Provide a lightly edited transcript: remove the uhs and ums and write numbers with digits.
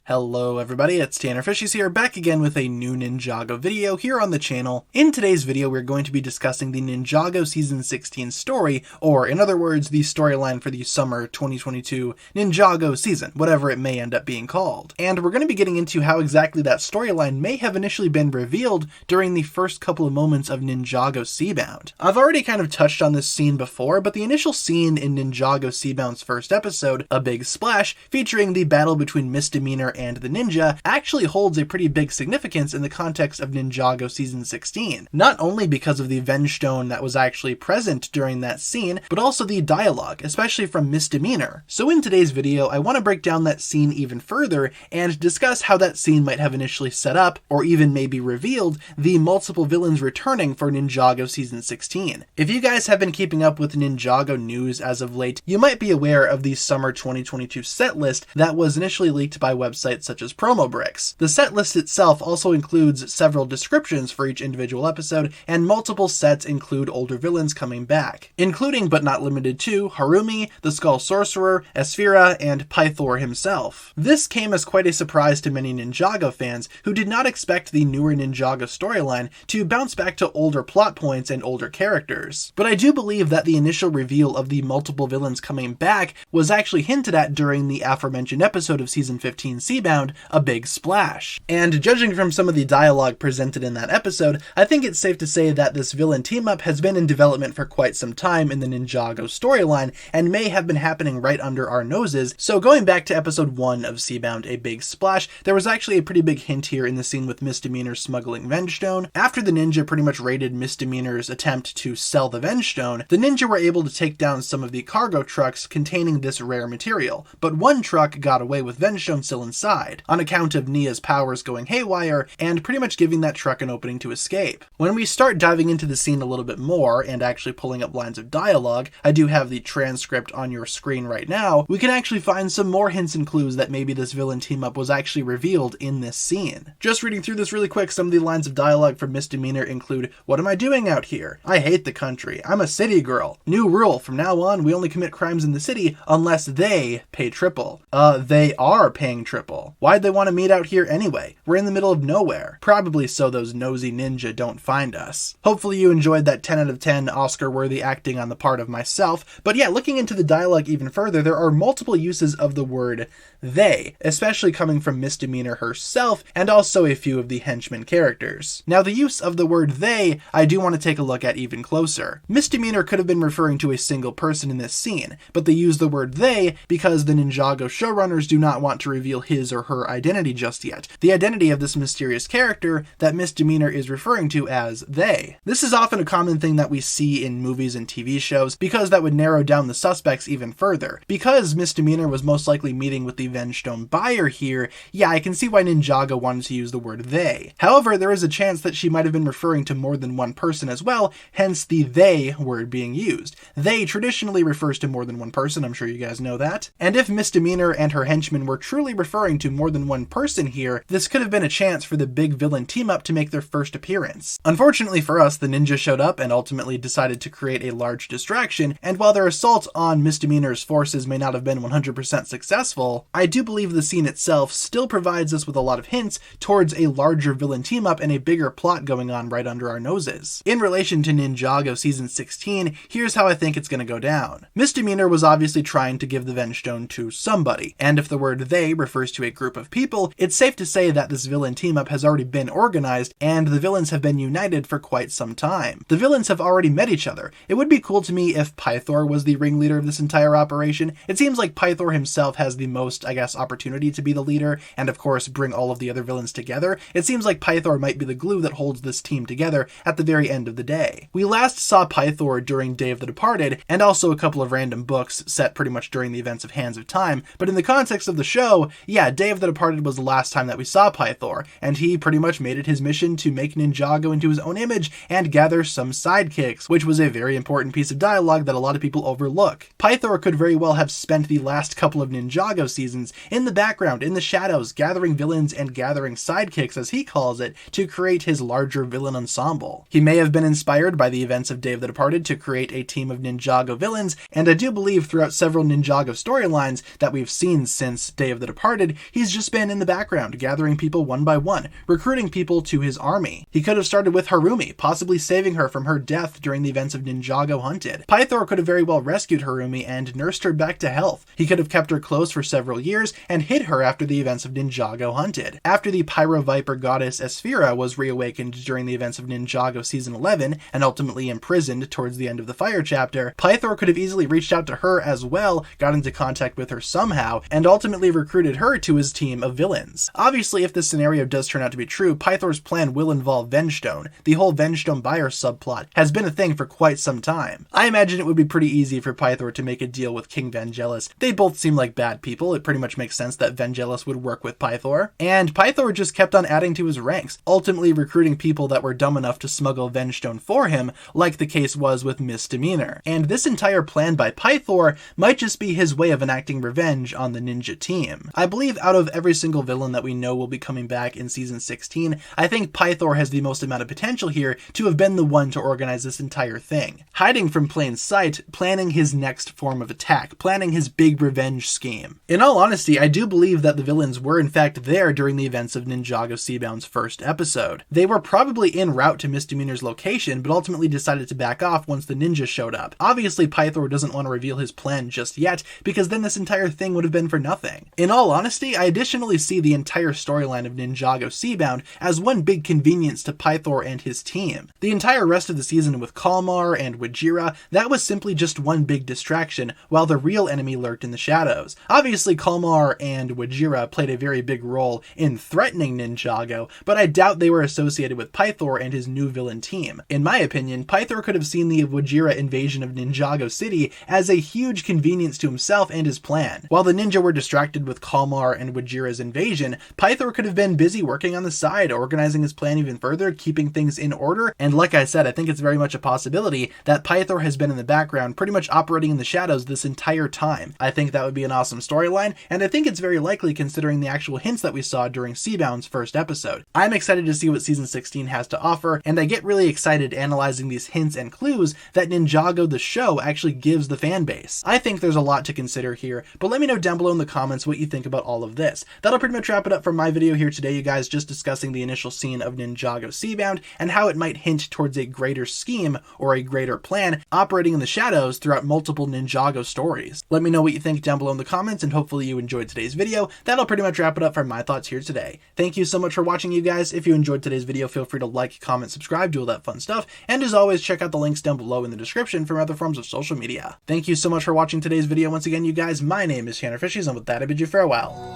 Hello everybody, it's TannerFishies here, back again with a new Ninjago video here on the channel. In today's video, we're going to be discussing the Ninjago Season 16 story, or in other words, the storyline for the summer 2022 Ninjago season, whatever it may end up being called. And we're going to be getting into how exactly that storyline may have initially been revealed during the first couple of moments of Ninjago Seabound. I've already kind of touched on this scene before, but the initial scene in Ninjago Seabound's first episode, A Big Splash, featuring the battle between Misdemeanor and the ninja, actually holds a pretty big significance in the context of Ninjago Season 16. Not only because of the Venge Stone that was actually present during that scene, but also the dialogue, especially from Misdemeanor. So in today's video, I want to break down that scene even further and discuss how that scene might have initially set up, or even maybe revealed, the multiple villains returning for Ninjago Season 16. If you guys have been keeping up with Ninjago news as of late, you might be aware of the summer 2022 set list that was initially leaked by websites such as Promobricks. The set list itself also includes several descriptions for each individual episode, and multiple sets include older villains coming back, including but not limited to Harumi, the Skull Sorcerer, Esphira, and Pythor himself. This came as quite a surprise to many Ninjago fans who did not expect the newer Ninjago storyline to bounce back to older plot points and older characters. But I do believe that the initial reveal of the multiple villains coming back was actually hinted at during the aforementioned episode of Season 15 Seabound, A Big Splash. And judging from some of the dialogue presented in that episode, I think it's safe to say that this villain team-up has been in development for quite some time in the Ninjago storyline, and may have been happening right under our noses. So going back to episode 1 of Seabound, A Big Splash, there was actually a pretty big hint here in the scene with Misdemeanor smuggling Venge Stone. After the ninja pretty much raided Misdemeanor's attempt to sell the Venge Stone, the ninja were able to take down some of the cargo trucks containing this rare material, but one truck got away with Venge Stone still inside, on account of Nia's powers going haywire and pretty much giving that truck an opening to escape. When we start diving into the scene a little bit more and actually pulling up lines of dialogue, I do have the transcript on your screen right now, we can actually find some more hints and clues that maybe this villain team-up was actually revealed in this scene. Just reading through this really quick, some of the lines of dialogue from Misdemeanor include, "What am I doing out here? I hate the country. I'm a city girl. New rule, from now on we only commit crimes in the city unless they pay triple." They are paying triple. Why'd they want to meet out here anyway? We're in the middle of nowhere. Probably so those nosy ninja don't find us. Hopefully you enjoyed that 10 out of 10 Oscar-worthy acting on the part of myself. But yeah, looking into the dialogue even further, there are multiple uses of the word they, especially coming from Misdemeanor herself, and also a few of the henchmen characters. Now the use of the word they, I do want to take a look at even closer. Misdemeanor could have been referring to a single person in this scene, but they use the word they because the Ninjago showrunners do not want to reveal his or her identity just yet. The identity of this mysterious character that Misdemeanor is referring to as they. This is often a common thing that we see in movies and TV shows because that would narrow down the suspects even further. Because Misdemeanor was most likely meeting with the Venge Stone buyer here, yeah, I can see why Ninjago wanted to use the word they. However, there is a chance that she might have been referring to more than one person as well, hence the they word being used. They traditionally refers to more than one person, I'm sure you guys know that. And if Misdemeanor and her henchmen were truly referring to more than one person here, this could have been a chance for the big villain team-up to make their first appearance. Unfortunately for us, the ninja showed up and ultimately decided to create a large distraction, and while their assault on Misdemeanor's forces may not have been 100% successful, I do believe the scene itself still provides us with a lot of hints towards a larger villain team-up and a bigger plot going on right under our noses. In relation to Ninjago Season 16, here's how I think it's gonna go down. Misdemeanor was obviously trying to give the Venge Stone to somebody, and if the word they refers to a group of people, it's safe to say that this villain team-up has already been organized, and the villains have been united for quite some time. The villains have already met each other. It would be cool to me if Pythor was the ringleader of this entire operation. It seems like Pythor himself has the most, I guess, opportunity to be the leader, and of course bring all of the other villains together. It seems like Pythor might be the glue that holds this team together at the very end of the day. We last saw Pythor during Day of the Departed, and also a couple of random books set pretty much during the events of Hands of Time, but in the context of the show, yeah, Day of the Departed was the last time that we saw Pythor, and he pretty much made it his mission to make Ninjago into his own image and gather some sidekicks, which was a very important piece of dialogue that a lot of people overlook. Pythor could very well have spent the last couple of Ninjago seasons in the background, in the shadows, gathering villains and gathering sidekicks, as he calls it, to create his larger villain ensemble. He may have been inspired by the events of Day of the Departed to create a team of Ninjago villains, and I do believe throughout several Ninjago storylines that we've seen since Day of the Departed, Instead, he's just been in the background, gathering people one by one, recruiting people to his army. He could have started with Harumi, possibly saving her from her death during the events of Ninjago Hunted. Pythor could have very well rescued Harumi and nursed her back to health. He could have kept her close for several years and hid her after the events of Ninjago Hunted. After the Pyro Viper goddess Esphira was reawakened during the events of Ninjago Season 11 and ultimately imprisoned towards the end of the Fire chapter, Pythor could have easily reached out to her as well, got into contact with her somehow, and ultimately recruited her to his team of villains. Obviously, if this scenario does turn out to be true, Pythor's plan will involve Vengestone. The whole Vengestone buyer subplot has been a thing for quite some time. I imagine it would be pretty easy for Pythor to make a deal with King Vangelis. They both seem like bad people. It pretty much makes sense that Vangelis would work with Pythor. And Pythor just kept on adding to his ranks, ultimately recruiting people that were dumb enough to smuggle Vengestone for him, like the case was with Misdemeanor. And this entire plan by Pythor might just be his way of enacting revenge on the ninja team. I believe out of every single villain that we know will be coming back in Season 16, I think Pythor has the most amount of potential here to have been the one to organize this entire thing. Hiding from plain sight, planning his next form of attack, planning his big revenge scheme. In all honesty, I do believe that the villains were in fact there during the events of Ninjago Seabound's first episode. They were probably en route to Misdemeanor's location, but ultimately decided to back off once the ninja showed up. Obviously, Pythor doesn't want to reveal his plan just yet, because then this entire thing would have been for nothing. In all honesty, I additionally see the entire storyline of Ninjago Seabound as one big convenience to Pythor and his team. The entire rest of the season with Kalmar and Wajira, that was simply just one big distraction, while the real enemy lurked in the shadows. Obviously, Kalmar and Wajira played a very big role in threatening Ninjago, but I doubt they were associated with Pythor and his new villain team. In my opinion, Pythor could have seen the Wajira invasion of Ninjago City as a huge convenience to himself and his plan. While the ninja were distracted with Kalmar and Wajira's invasion, Pythor could have been busy working on the side, organizing his plan even further, keeping things in order, and like I said, I think it's very much a possibility that Pythor has been in the background, pretty much operating in the shadows this entire time. I think that would be an awesome storyline, and I think it's very likely considering the actual hints that we saw during Seabound's first episode. I'm excited to see what Season 16 has to offer, and I get really excited analyzing these hints and clues that Ninjago the show actually gives the fan base. I think there's a lot to consider here, but let me know down below in the comments what you think about all of this. That'll pretty much wrap it up for my video here today, you guys, just discussing the initial scene of Ninjago Seabound and how it might hint towards a greater scheme or a greater plan operating in the shadows throughout multiple Ninjago stories. Let me know what you think down below in the comments, and hopefully you enjoyed today's video. That'll pretty much wrap it up for my thoughts here today. Thank you so much for watching, you guys. If you enjoyed today's video, feel free to like, comment, subscribe, do all that fun stuff, and as always, check out the links down below in the description for other forms of social media. Thank you so much for watching today's video once again, you guys. My name is TannerFishies, and with that, I bid you farewell.